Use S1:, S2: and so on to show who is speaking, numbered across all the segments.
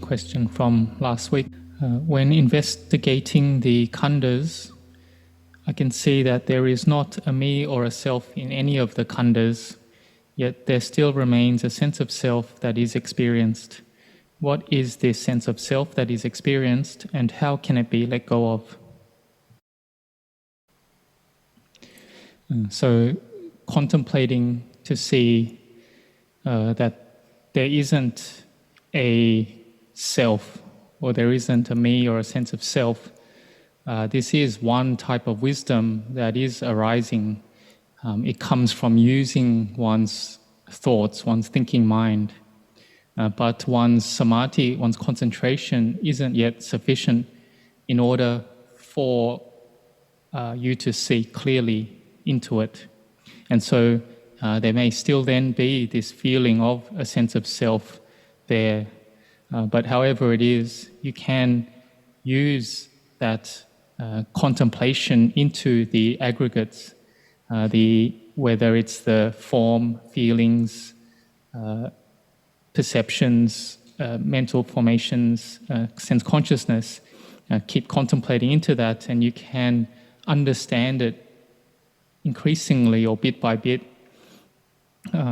S1: question from last week. When investigating the khandhas, I can see that there is not a me or a self in any of the khandhas, yet there still remains a sense of self that is experienced. What is this sense of self that is experienced, and how can it be let go of? So, contemplating to see that there isn't a self, or there isn't a me or a sense of self. This is one type of wisdom that is arising. It comes from using one's thoughts, one's thinking mind. But one's samadhi, one's concentration isn't yet sufficient in order for you to see clearly into it. And so there may still then be this feeling of a sense of self there. But however it is, you can use that contemplation into the aggregates, whether it's the form, feelings, perceptions, mental formations, sense consciousness. Keep contemplating into that, and you can understand it increasingly or bit by bit.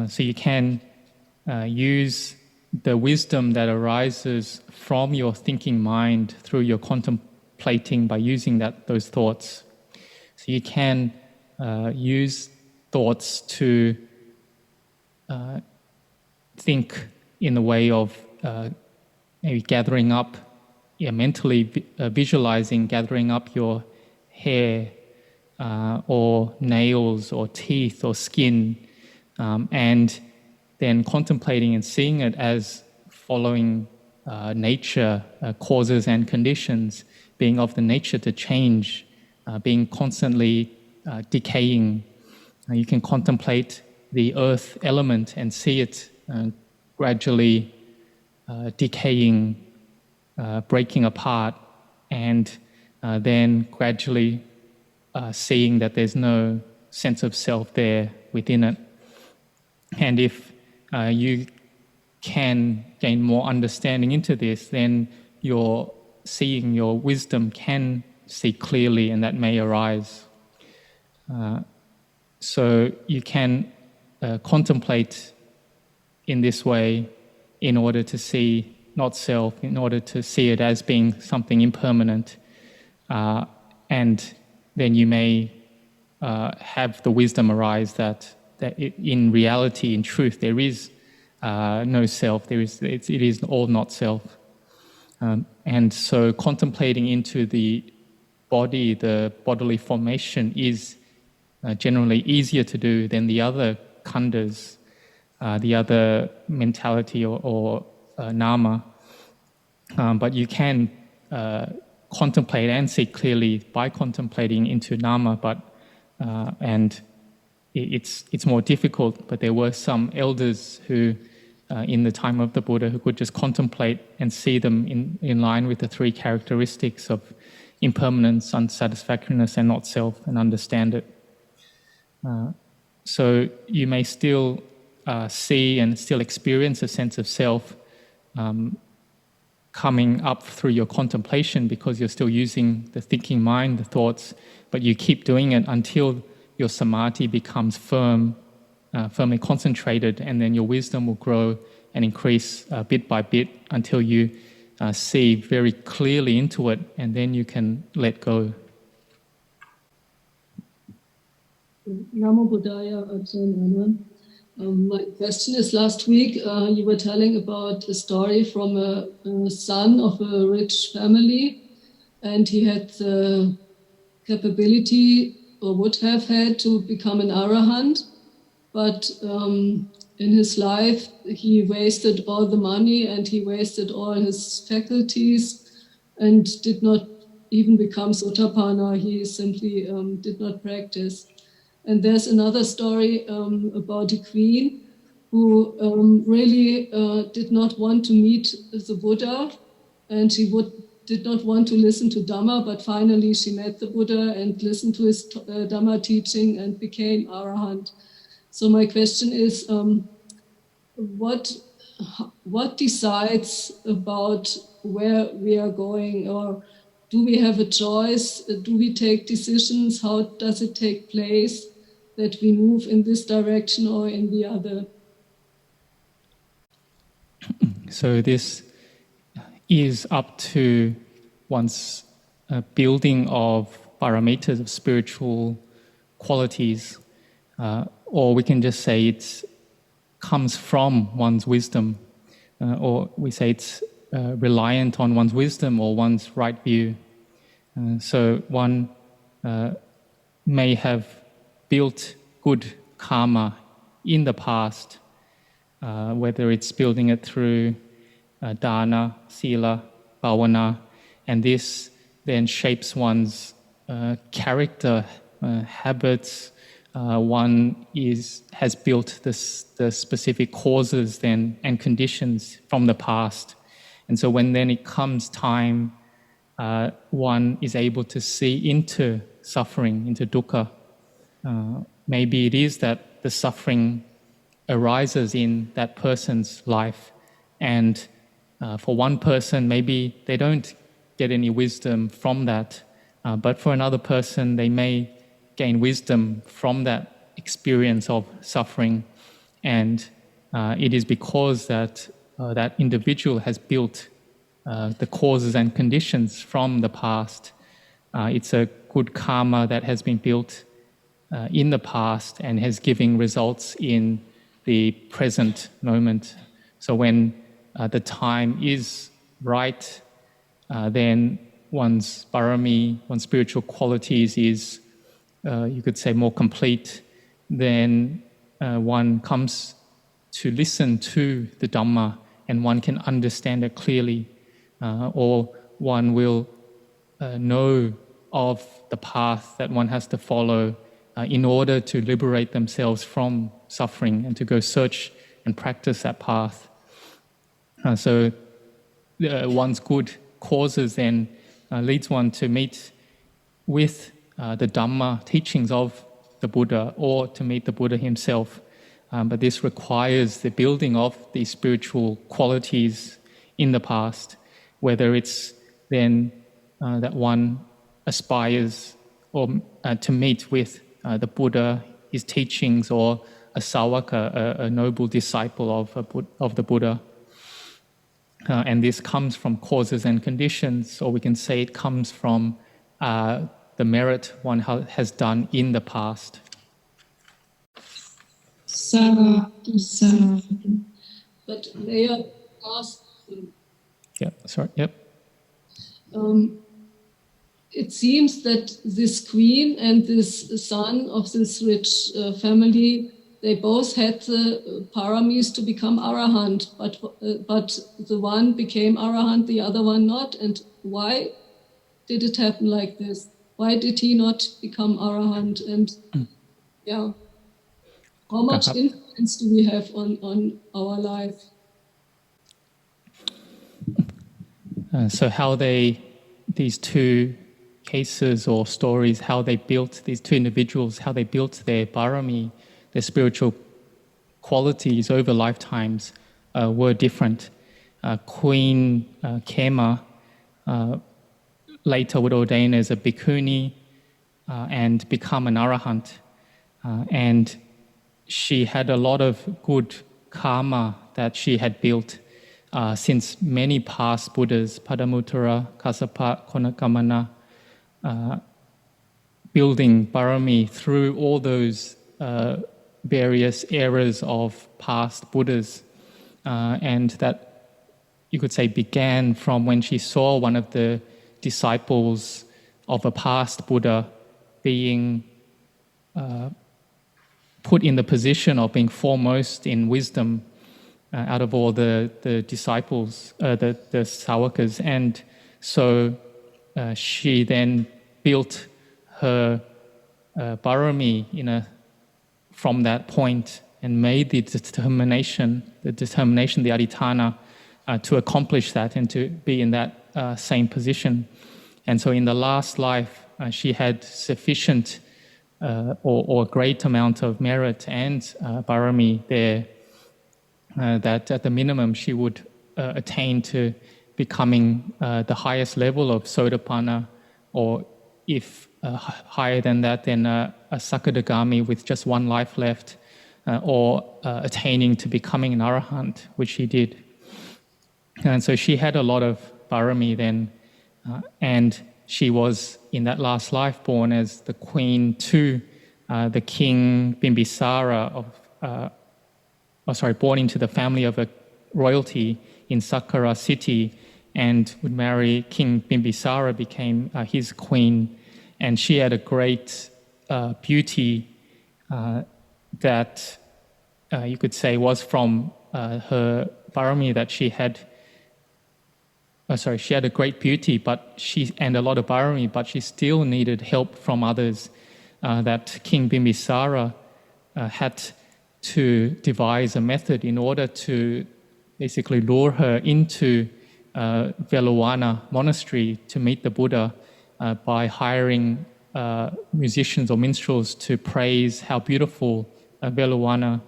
S1: So you can use the wisdom that arises from your thinking mind through your contemplating by using those thoughts. So you can use thoughts to think in the way of maybe gathering up, mentally visualizing gathering up your hair or nails or teeth or skin, and then contemplating and seeing it as following nature, causes and conditions, being of the nature to change, being constantly decaying. You can contemplate the earth element and see it gradually decaying, breaking apart, and then gradually seeing that there's no sense of self there within it. And if you can gain more understanding into this, then your seeing, your wisdom can see clearly, and that may arise. So you can contemplate in this way in order to see not self, in order to see it as being something impermanent. And then you may have the wisdom arise that in reality, in truth, there is no self. It is all not self. And so contemplating into the body, the bodily formation, is generally easier to do than the other khandhas, the other mentality or nama. But you can contemplate and see clearly by contemplating into nama, and it's more difficult. But there were some elders who, in the time of the Buddha, who could just contemplate and see them in line with the three characteristics of impermanence, unsatisfactoriness, and not self, and understand it. So you may still see and still experience a sense of self coming up through your contemplation, because you're still using the thinking mind, the thoughts, but you keep doing it until your samadhi becomes firmly concentrated, and then your wisdom will grow and increase bit by bit until you see very clearly into it, and then you can let go.
S2: Namo Buddhaya, Ajahn Anan. My question is, last week you were telling about a story from a son of a rich family, and he had the capability, or would have had, to become an arahant, but in his life he wasted all the money and he wasted all his faculties and did not even become sotapanna. He simply did not practice. And there's another story about a queen who really did not want to meet the Buddha, and she did not want to listen to Dhamma, but finally she met the Buddha and listened to his Dhamma teaching and became arahant. So my question is, what decides about where we are going, or do we have a choice? Do we take decisions? How does it take place that we move in this direction or in the other?
S1: So this is up to one's building of paramitas, of spiritual qualities, or we can just say it comes from one's wisdom, or we say it's reliant on one's wisdom or one's right view. So one may have built good karma in the past, whether it's building it through dana, sila, bhavana, and this then shapes one's character, habits. One has built the specific causes then and conditions from the past, and so when then it comes time, one is able to see into suffering, into dukkha. Maybe it is that the suffering arises in that person's life, and for one person, maybe they don't get any wisdom from that, but for another person, they may gain wisdom from that experience of suffering, and it is because that that individual has built the causes and conditions from the past. It's a good karma that has been built in the past and has given results in the present moment. So when the time is right, then one's parami, one's spiritual qualities is, you could say, more complete. Then one comes to listen to the Dhamma and one can understand it clearly, or one will know of the path that one has to follow in order to liberate themselves from suffering and to go search and practice that path. So one's good causes then leads one to meet with the Dhamma teachings of the Buddha, or to meet the Buddha himself. But this requires the building of these spiritual qualities in the past, whether it's then that one aspires or to meet with the Buddha, his teachings, or a sāvaka, a noble disciple of the Buddha. And this comes from causes and conditions, or we can say it comes from the merit one has done in the past.
S2: But may I ask?
S1: Yeah, sorry, yep.
S2: It seems that this queen and this son of this rich family, they both had the paramis to become arahant, but the one became arahant, the other one not. And why did it happen like this? Why did he not become arahant? And yeah, how much influence do we have on our life?
S1: So how these two cases or stories, how they built, these two individuals, how they built their parami, their spiritual qualities over lifetimes were different. Queen Khema later would ordain as a bhikkhuni and become an arahant. And she had a lot of good karma that she had built since many past Buddhas, Padamutara, Kassapa, Konakamana, building parami through all those various eras of past Buddhas. And that, you could say, began from when she saw one of the disciples of a past Buddha being put in the position of being foremost in wisdom out of all the disciples, the sāvakas. And so she then built her parami from that point and made the determination, the adhitthana, to accomplish that and to be in that same position. And so in the last life, she had sufficient or great amount of merit and parami there that at the minimum she would attain to becoming the highest level of Sotapanna, or if higher than that, then a Sakadagami with just one life left, or attaining to becoming an Arahant, which she did. And so she had a lot of Barami then, and she was in that last life born as the queen to the king Bimbisara born into the family of a royalty in Sakkara city, and would marry King Bimbisara, became his queen. And she had a great beauty that you could say was from her Barami that she had. She had a great beauty, and a lot of Barami, but she still needed help from others. That King Bimbisara had to devise a method in order to basically lure her into Veluwana monastery to meet the Buddha by hiring musicians or minstrels to praise how beautiful Veluwana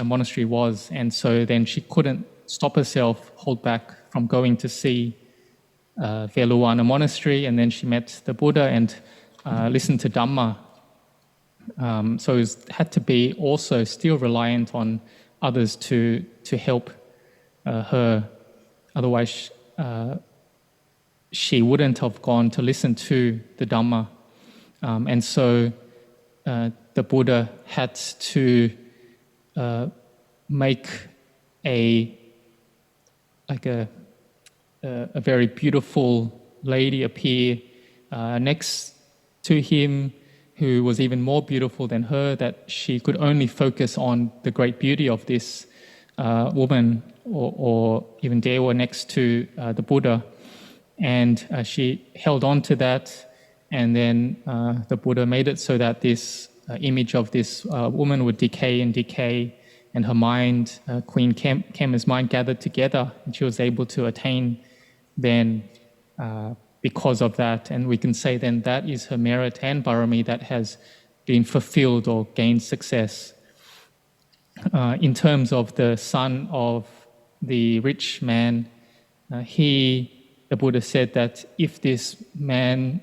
S1: monastery was. And so then she couldn't stop herself, hold back from going to see Veluwana monastery, and then she met the Buddha and listened to Dhamma. So it had to be also still reliant on others to help her. Otherwise, she wouldn't have gone to listen to the Dhamma. And so the Buddha had to make a very beautiful lady appear next to him, who was even more beautiful than her, that she could only focus on the great beauty of this woman, or even Dewa next to the Buddha. And she held on to that, and then the Buddha made it so that this image of this woman would decay and decay, and her mind, Queen Kema's mind, gathered together, and she was able to attain then because of that. And we can say then that is her merit and Barami that has been fulfilled or gained success. In terms of the son of the rich man, the Buddha said that if this man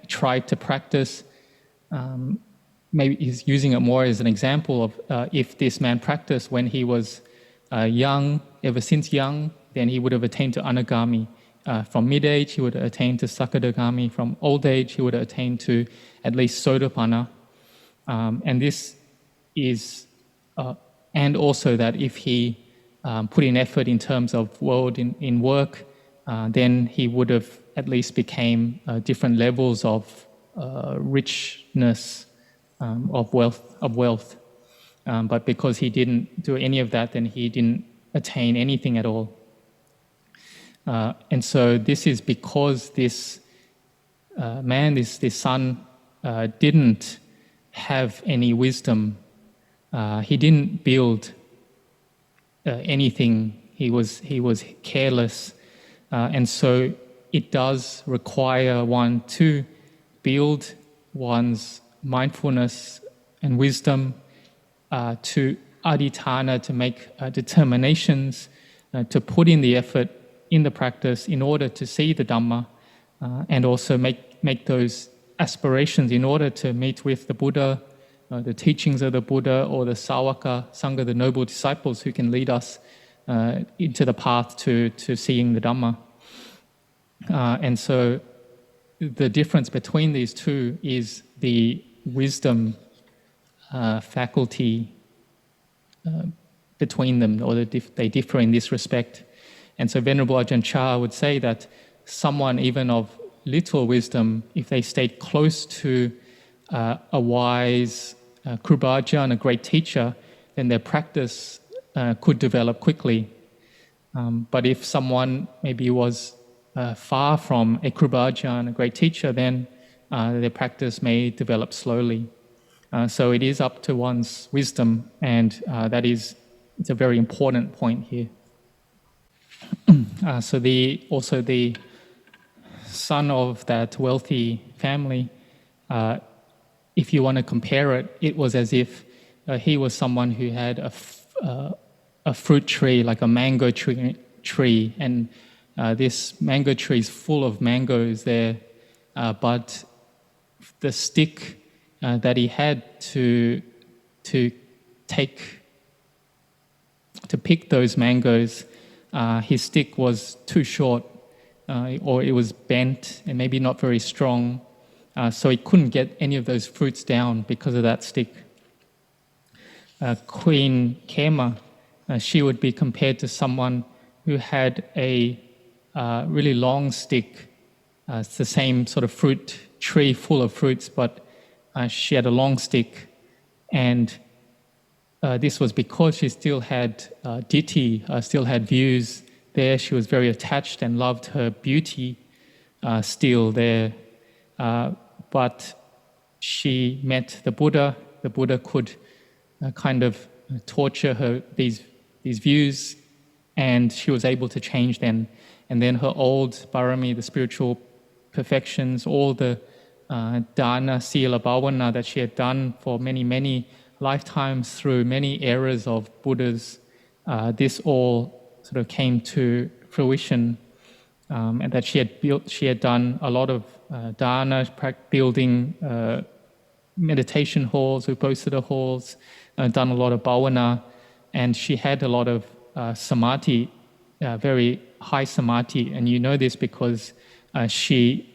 S1: tried to practice, maybe he's using it more as an example of if this man practiced when he was young, ever since young, then he would have attained to Anagami. From mid-age, he would have attained to Sakadagami. From old age, he would have attained to at least Sotapanna. And this is, and also that if he put in effort in terms of in work, then he would have at least became different levels of richness, of wealth. But because he didn't do any of that, then he didn't attain anything at all. And so this is because this man, this son, didn't have any wisdom. He didn't build anything. He was careless, and so it does require one to build one's mindfulness and wisdom, to adhitthana, to make determinations, to put in the effort in the practice in order to see the Dhamma, and also make those aspirations in order to meet with the Buddha, the teachings of the Buddha, or the Sāvaka, Sangha, the noble disciples who can lead us into the path to seeing the Dhamma. And so the difference between these two is the wisdom faculty between them, or they differ in this respect. And so Venerable Ajahn Chah would say that someone even of little wisdom, if they stayed close to a wise Kruba-Ajahn, a great teacher, then their practice could develop quickly. But if someone maybe was far from a Kruba-Ajahn, a great teacher, then their practice may develop slowly. So it is up to one's wisdom, and it's a very important point here. So also the son of that wealthy family, if you want to compare it, it was as if he was someone who had a fruit tree, like a mango tree, and this mango tree is full of mangoes there, but the stick that he had to pick those mangoes, his stick was too short, or it was bent and maybe not very strong, so he couldn't get any of those fruits down because of that stick. Queen Kema, she would be compared to someone who had a really long stick. It's the same sort of fruit tree full of fruits, but she had a long stick, and this was because she still had ditthi, still had views there. She was very attached and loved her beauty still there. But she met the Buddha. The Buddha could kind of torture her these views, and she was able to change them. And then her old parami, the spiritual perfections, all the dana, sila, bhavana that she had done for many, many lifetimes through many eras of Buddhas, this all sort of came to fruition, and that she had done a lot of dana, building meditation halls, uposatha halls, done a lot of bhavana, and she had a lot of samadhi, very high samadhi, and you know this because she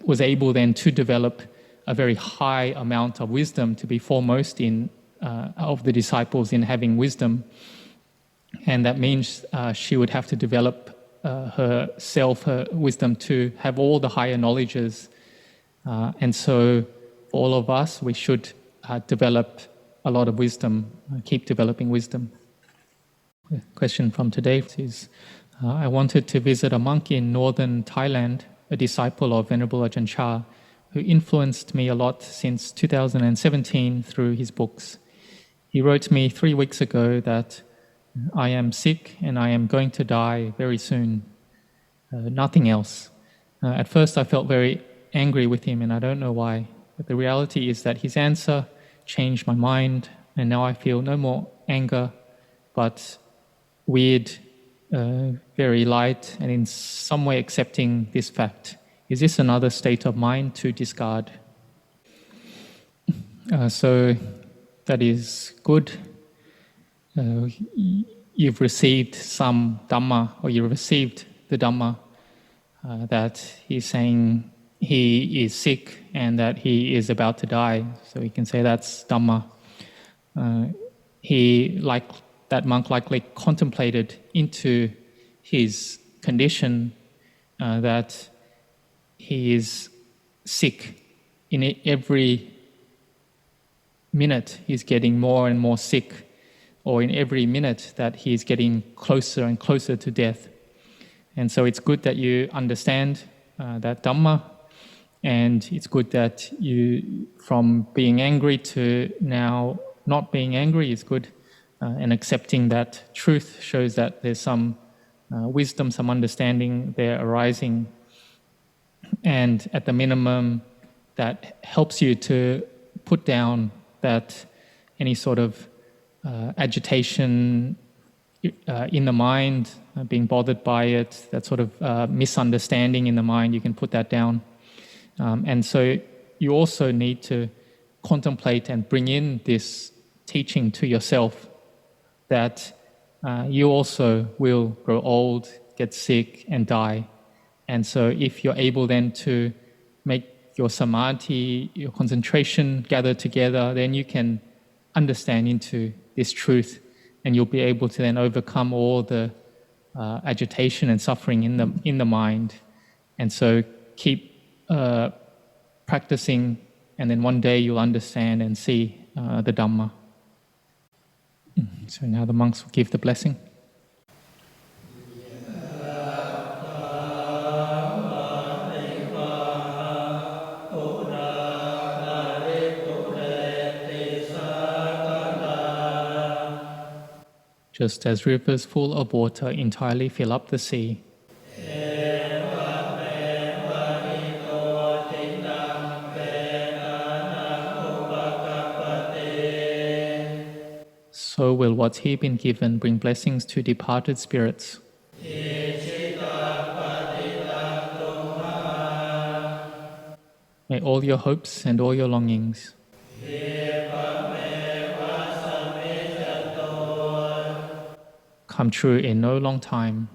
S1: was able then to develop a very high amount of wisdom, to be foremost in of the disciples in having wisdom. And that means she would have to develop her wisdom, to have all the higher knowledges. And so for all of us, we should develop a lot of wisdom, keep developing wisdom. The question from today is, I wanted to visit a monk in northern Thailand, a disciple of Venerable Ajahn Chah, who influenced me a lot since 2017 through his books. He wrote me 3 weeks ago that I am sick and I am going to die very soon. Nothing else. At first I felt very angry with him, and I don't know why. But the reality is that his answer changed my mind, and now I feel no more anger, but weird, very light, and in some way accepting this fact. Is this another state of mind to discard? So that is good. You've received some Dhamma, or you received the Dhamma, that he's saying he is sick and that he is about to die. So we can say that's Dhamma. He, like that monk, likely contemplated into his condition, that he is sick. In every minute he's getting more and more sick, or in every minute that he's getting closer and closer to death. And so it's good that you understand that Dhamma, and it's good that you, from being angry to now not being angry, is good, and accepting that truth shows that there's some wisdom, some understanding there arising, and at the minimum that helps you to put down that any sort of agitation in the mind, being bothered by it, that sort of misunderstanding in the mind, you can put that down. And so you also need to contemplate and bring in this teaching to yourself, that you also will grow old, get sick, and die. And so if you're able then to make your samadhi, your concentration gather together, then you can understand into this truth, and you'll be able to then overcome all the agitation and suffering in the mind. And so keep practicing, and then one day you'll understand and see the Dhamma. So now the monks will give the blessing. Just as rivers full of water entirely fill up the sea, so will what's here been given bring blessings to departed spirits. May all your hopes and all your longings come true in no long time.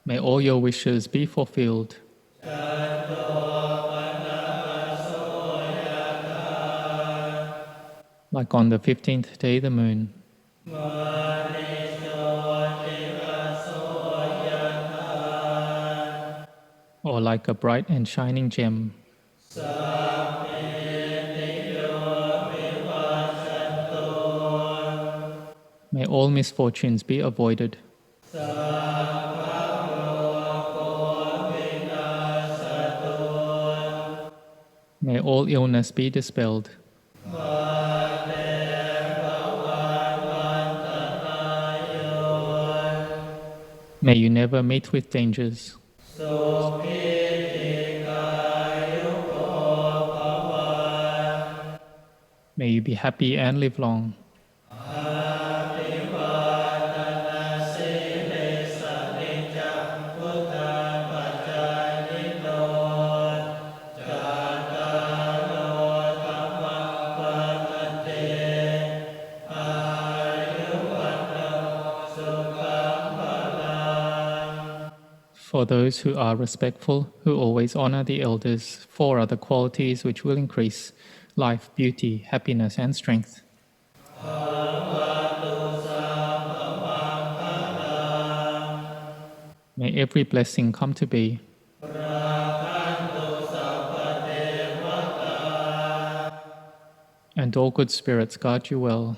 S1: May all your wishes be fulfilled. Like on the 15th day of the moon. Or like a bright and shining gem. May all misfortunes be avoided. May all illness be dispelled. May you never meet with dangers. May you be happy and live long. For those who are respectful, who always honor the elders, 4 other qualities which will increase life, beauty, happiness, and strength. May every blessing come to be. And all good spirits guard you well.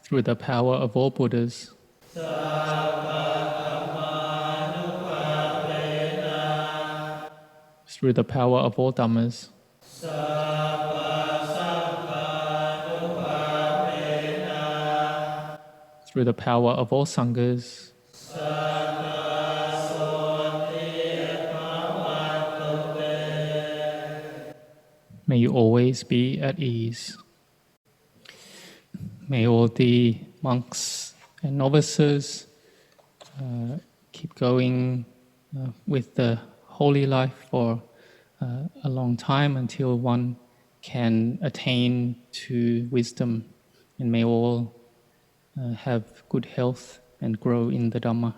S1: Through the power of all Buddhas. Through the power of all Dhammas. Through the power of all Sanghas. May you always be at ease. May all the monks and novices keep going with the holy life for a long time until one can attain to wisdom. And may all have good health and grow in the Dhamma.